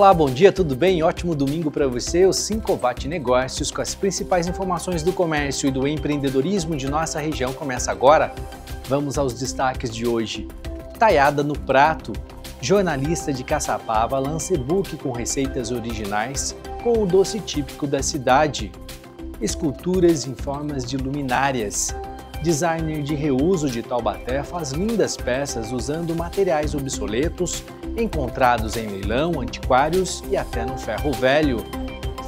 Olá, bom dia, tudo bem? Ótimo domingo para você. O Sincovat Negócios, com as principais informações do comércio e do empreendedorismo de nossa região, começa agora. Vamos aos destaques de hoje. Taiada no prato. Jornalista de Caçapava lança e-book com receitas originais com o doce típico da cidade. Esculturas em formas de luminárias. Designer de reuso de Taubaté faz lindas peças usando materiais obsoletos encontrados em leilão, antiquários e até no ferro velho.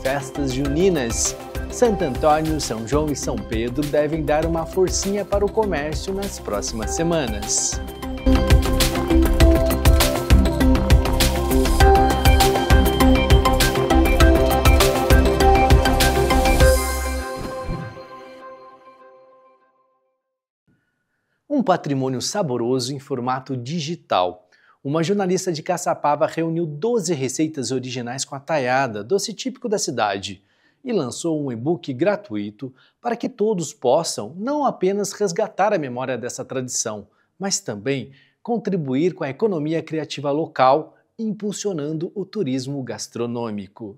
Festas juninas. Santo Antônio, São João e São Pedro devem dar uma forcinha para o comércio nas próximas semanas. Um patrimônio saboroso em formato digital. Uma jornalista de Caçapava reuniu 12 receitas originais com a taiada, doce típico da cidade, e lançou um e-book gratuito para que todos possam não apenas resgatar a memória dessa tradição, mas também contribuir com a economia criativa local, impulsionando o turismo gastronômico.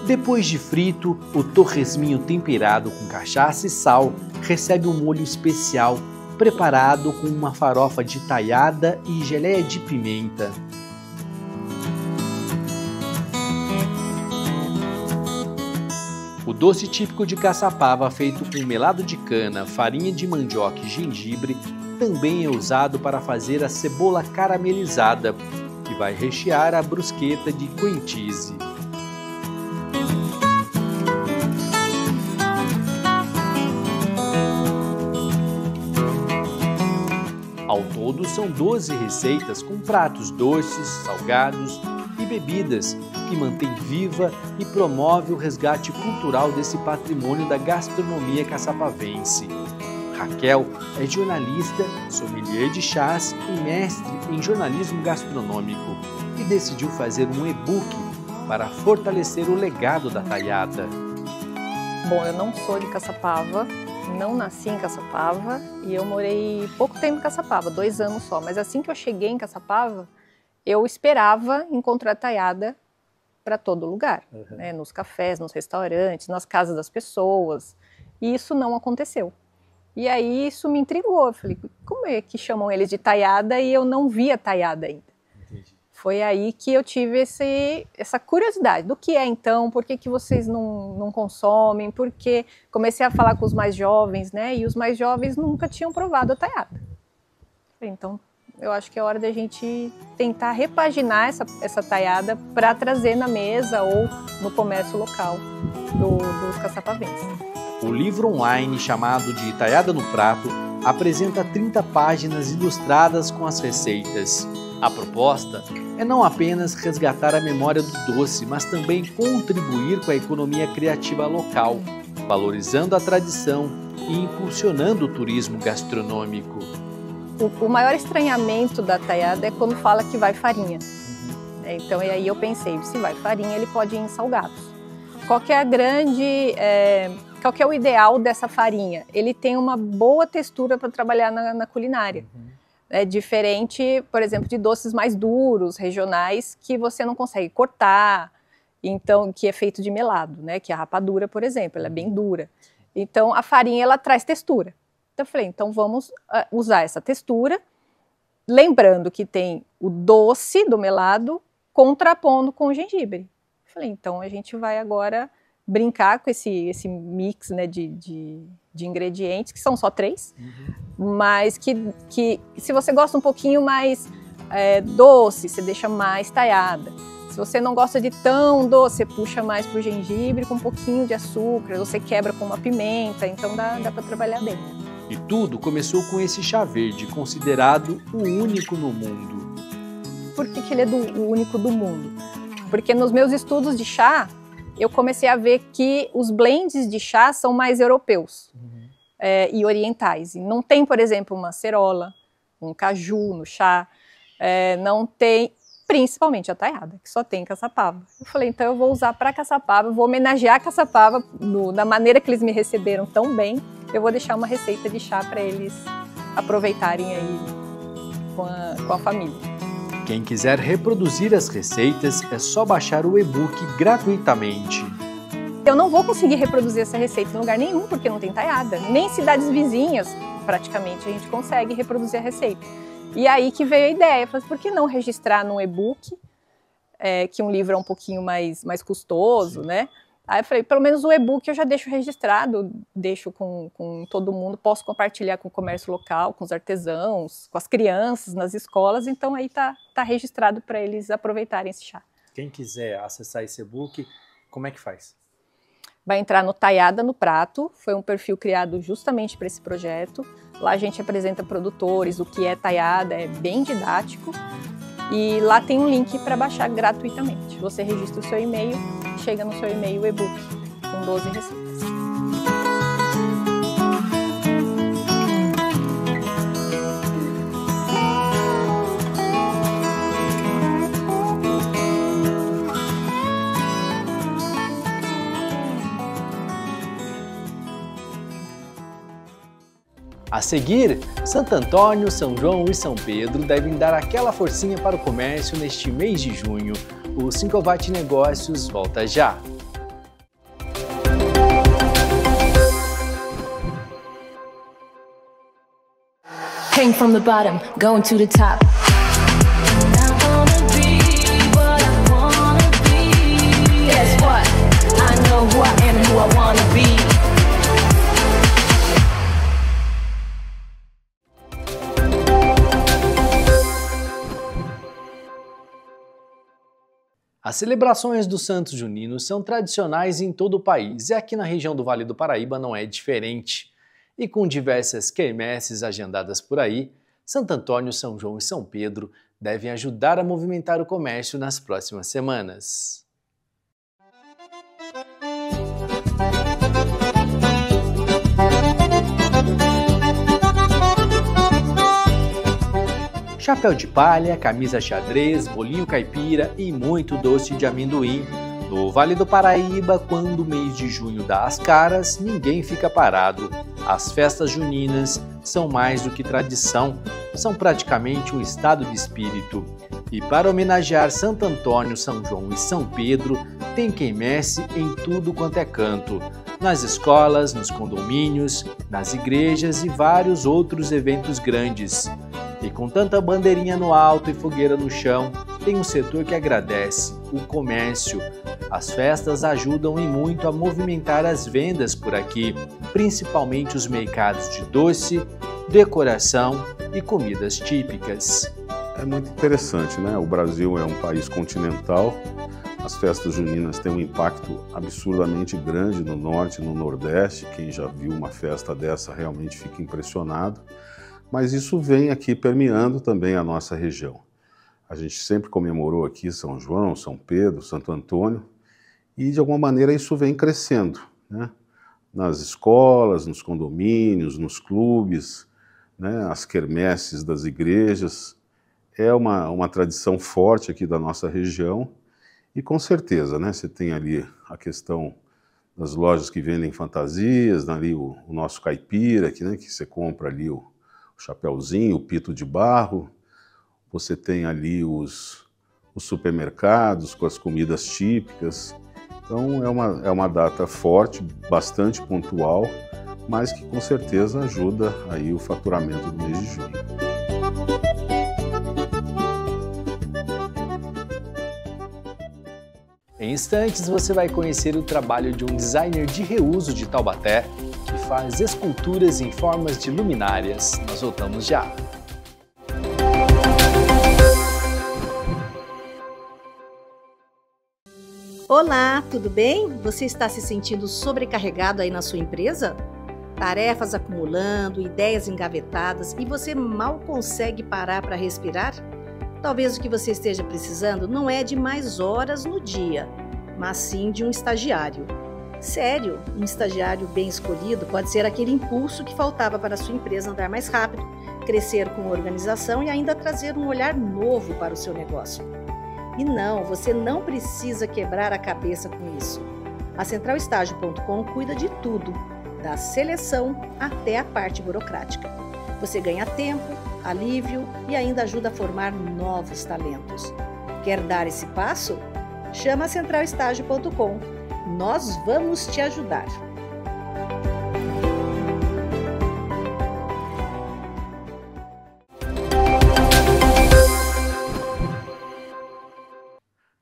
Depois de frito, o torresminho temperado com cachaça e sal recebe um molho especial preparado com uma farofa de taiada e geleia de pimenta. O doce típico de Caçapava, feito com melado de cana, farinha de mandioca e gengibre, também é usado para fazer a cebola caramelizada, que vai rechear a brusqueta de cream cheese. Ao todo, são 12 receitas com pratos doces, salgados e bebidas que mantém viva e promove o resgate cultural desse patrimônio da gastronomia caçapavense. Raquel é jornalista, sommelier de chás e mestre em jornalismo gastronômico e decidiu fazer um e-book para fortalecer o legado da taiada. Bom, eu não sou de Caçapava. Não nasci em Caçapava e eu morei pouco tempo em Caçapava, 2 anos só. Mas assim que eu cheguei em Caçapava, eu esperava encontrar taiada para todo lugar, né? Nos cafés, nos restaurantes, nas casas das pessoas. E isso não aconteceu. E aí isso me intrigou. Eu falei, como é que chamam eles de taiada e eu não via taiada ainda? Foi aí que eu tive essa curiosidade. Do que é então? Por que vocês não consomem? Porque comecei a falar com os mais jovens, né? E os mais jovens nunca tinham provado a taiada. Então, eu acho que é hora da gente tentar repaginar essa taiada para trazer na mesa ou no comércio local dos caçapavenses. O livro online chamado de Taiada no Prato apresenta 30 páginas ilustradas com as receitas. A proposta é não apenas resgatar a memória do doce, mas também contribuir com a economia criativa local, valorizando a tradição e impulsionando o turismo gastronômico. O maior estranhamento da taiada é quando fala que vai farinha. Então, e aí eu pensei, se vai farinha, ele pode ir em salgados. Qual que é o ideal dessa farinha? Ele tem uma boa textura para trabalhar na culinária. É diferente, por exemplo, de doces mais duros, regionais, que você não consegue cortar, então, que é feito de melado, né? Que é a rapadura, por exemplo, ela é bem dura. Então, a farinha, ela traz textura. Então, eu falei, então vamos usar essa textura, lembrando que tem o doce do melado contrapondo com o gengibre. Eu falei, então a gente vai agora brincar com esse mix, né, de ingredientes, que são só 3, mas que se você gosta um pouquinho mais doce, você deixa mais taiada. Se você não gosta de tão doce, você puxa mais pro gengibre com um pouquinho de açúcar, você quebra com uma pimenta, então dá para trabalhar bem. E tudo começou com esse chá verde, considerado o único no mundo. Por que ele é o único do mundo? Porque nos meus estudos de chá, eu comecei a ver que os blends de chá são mais europeus e orientais. E não tem, por exemplo, uma acerola, um caju no chá, não tem, principalmente a taiada, que só tem em Caçapava. Eu falei, então eu vou usar para Caçapava, vou homenagear Caçapava da maneira que eles me receberam tão bem, eu vou deixar uma receita de chá para eles aproveitarem aí com a família. Quem quiser reproduzir as receitas, é só baixar o e-book gratuitamente. Eu não vou conseguir reproduzir essa receita em lugar nenhum, porque não tem taiada. Nem em cidades vizinhas, praticamente, a gente consegue reproduzir a receita. E aí que veio a ideia, falei, por que não registrar num e-book, que um livro é um pouquinho mais custoso, né? Aí eu falei, pelo menos o e-book eu já deixo registrado, deixo com todo mundo, posso compartilhar com o comércio local, com os artesãos, com as crianças nas escolas, então aí tá registrado para eles aproveitarem esse chá. Quem quiser acessar esse e-book, como é que faz? Vai entrar no Taiada no Prato, foi um perfil criado justamente para esse projeto. Lá a gente apresenta produtores, o que é taiada, é bem didático. E lá tem um link para baixar gratuitamente. Você registra o seu e-mail, chega no seu e-mail o e-book com 12 receitas. A seguir, Santo Antônio, São João e São Pedro devem dar aquela forcinha para o comércio neste mês de junho. O 5watt Negócios volta já! Came from the bottom, going to the top. Guess what? I know who I am and who I wanna be. As celebrações dos Santos Juninos são tradicionais em todo o país e aqui na região do Vale do Paraíba não é diferente. E com diversas quermesses agendadas por aí, Santo Antônio, São João e São Pedro devem ajudar a movimentar o comércio nas próximas semanas. Chapéu de palha, camisa xadrez, bolinho caipira e muito doce de amendoim. No Vale do Paraíba, quando o mês de junho dá as caras, ninguém fica parado. As festas juninas são mais do que tradição, são praticamente um estado de espírito. E para homenagear Santo Antônio, São João e São Pedro, tem quermesse em tudo quanto é canto. Nas escolas, nos condomínios, nas igrejas e vários outros eventos grandes. E com tanta bandeirinha no alto e fogueira no chão, tem um setor que agradece, o comércio. As festas ajudam e muito a movimentar as vendas por aqui, principalmente os mercados de doce, decoração e comidas típicas. É muito interessante, né? O Brasil é um país continental, as festas juninas têm um impacto absurdamente grande no norte e no nordeste. Quem já viu uma festa dessa realmente fica impressionado. Mas isso vem aqui permeando também a nossa região. A gente sempre comemorou aqui São João, São Pedro, Santo Antônio, e de alguma maneira isso vem crescendo, né? Nas escolas, nos condomínios, nos clubes, né? As quermesses das igrejas. É uma tradição forte aqui da nossa região e com certeza, né? Você tem ali a questão das lojas que vendem fantasias, ali o nosso caipira, né? Que você compra ali o chapeuzinho, o pito de barro, você tem ali os supermercados com as comidas típicas. Então é uma data forte, bastante pontual, mas que com certeza ajuda aí o faturamento do mês de junho. Em instantes você vai conhecer o trabalho de um designer de reuso de Taubaté que faz esculturas em formas de luminárias. Nós voltamos já. Olá, tudo bem? Você está se sentindo sobrecarregado aí na sua empresa? Tarefas acumulando, ideias engavetadas e você mal consegue parar para respirar? Talvez o que você esteja precisando não é de mais horas no dia, mas sim de um estagiário. Sério, um estagiário bem escolhido pode ser aquele impulso que faltava para a sua empresa andar mais rápido, crescer com organização e ainda trazer um olhar novo para o seu negócio. E não, você não precisa quebrar a cabeça com isso. A centralestágio.com cuida de tudo, da seleção até a parte burocrática. Você ganha tempo, alívio e ainda ajuda a formar novos talentos. Quer dar esse passo? Chama centralestágio.com. Nós vamos te ajudar.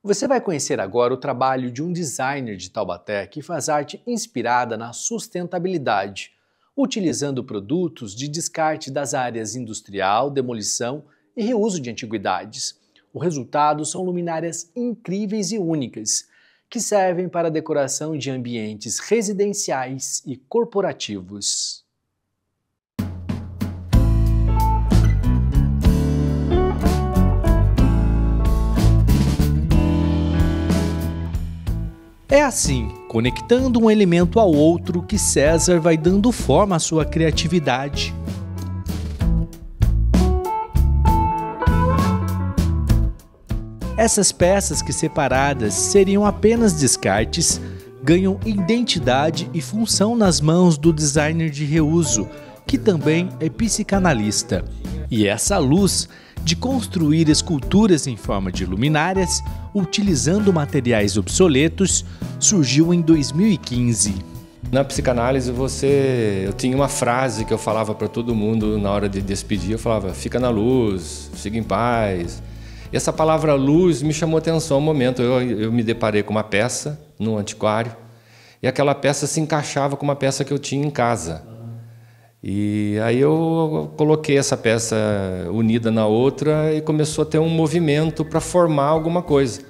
Você vai conhecer agora o trabalho de um designer de Taubaté que faz arte inspirada na sustentabilidade, utilizando produtos de descarte das áreas industrial, demolição e reuso de antiguidades. O resultado são luminárias incríveis e únicas, que servem para a decoração de ambientes residenciais e corporativos. É assim, conectando um elemento ao outro, que César vai dando forma à sua criatividade. Essas peças que separadas seriam apenas descartes, ganham identidade e função nas mãos do designer de reuso, que também é psicanalista. E essa luz de construir esculturas em forma de luminárias, utilizando materiais obsoletos, surgiu em 2015. Na psicanálise eu tinha uma frase que eu falava para todo mundo na hora de despedir, eu falava: fica na luz, siga em paz. E essa palavra luz me chamou atenção um momento. Eu me deparei com uma peça no antiquário e aquela peça se encaixava com uma peça que eu tinha em casa. E aí eu coloquei essa peça unida na outra e começou a ter um movimento para formar alguma coisa.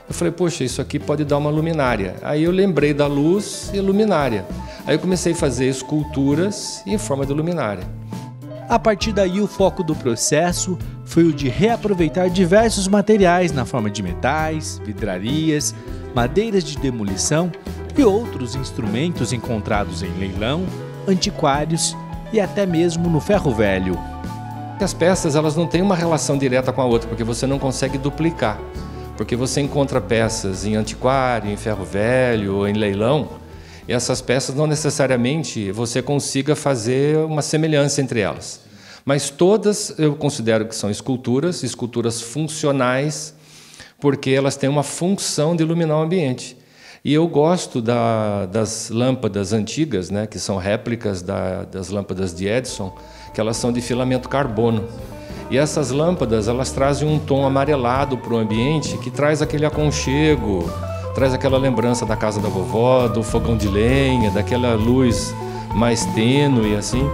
Eu falei, poxa, isso aqui pode dar uma luminária. Aí eu lembrei da luz e luminária. Aí eu comecei a fazer esculturas em forma de luminária. A partir daí, o foco do processo foi o de reaproveitar diversos materiais na forma de metais, vidrarias, madeiras de demolição e outros instrumentos encontrados em leilão, antiquários e até mesmo no ferro velho. As peças elas não têm uma relação direta com a outra, porque você não consegue duplicar. Porque você encontra peças em antiquário, em ferro velho ou em leilão, e essas peças não necessariamente você consiga fazer uma semelhança entre elas. Mas todas eu considero que são esculturas funcionais, porque elas têm uma função de iluminar o ambiente. E eu gosto das lâmpadas antigas, né, que são réplicas das lâmpadas de Edison, que elas são de filamento carbono. E essas lâmpadas elas trazem um tom amarelado para o ambiente que traz aquele aconchego, traz aquela lembrança da casa da vovó, do fogão de lenha, daquela luz mais tênue assim.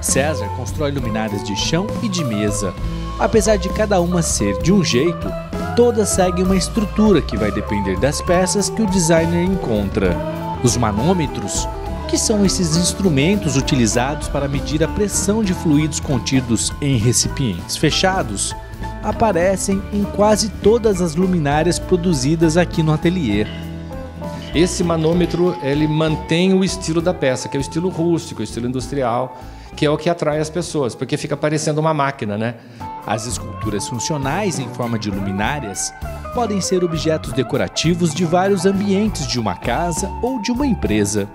César constrói luminárias de chão e de mesa. Apesar de cada uma ser de um jeito, todas seguem uma estrutura que vai depender das peças que o designer encontra. Os manômetros, que são esses instrumentos utilizados para medir a pressão de fluidos contidos em recipientes fechados, aparecem em quase todas as luminárias produzidas aqui no ateliê. Esse manômetro ele mantém o estilo da peça, que é o estilo rústico, o estilo industrial, que é o que atrai as pessoas, porque fica parecendo uma máquina, né? As esculturas funcionais em forma de luminárias podem ser objetos decorativos de vários ambientes de uma casa ou de uma empresa.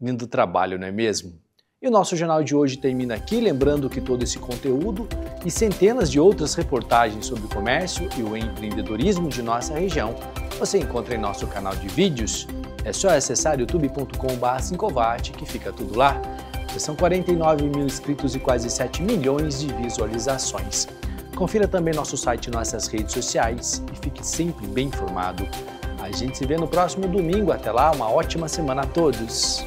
Lindo trabalho, não é mesmo? E o nosso jornal de hoje termina aqui, lembrando que todo esse conteúdo e centenas de outras reportagens sobre o comércio e o empreendedorismo de nossa região você encontra em nosso canal de vídeos. É só acessar youtube.com/5vat que fica tudo lá. Já são 49 mil inscritos e quase 7 milhões de visualizações. Confira também nosso site e nossas redes sociais e fique sempre bem informado. A gente se vê no próximo domingo. Até lá, uma ótima semana a todos!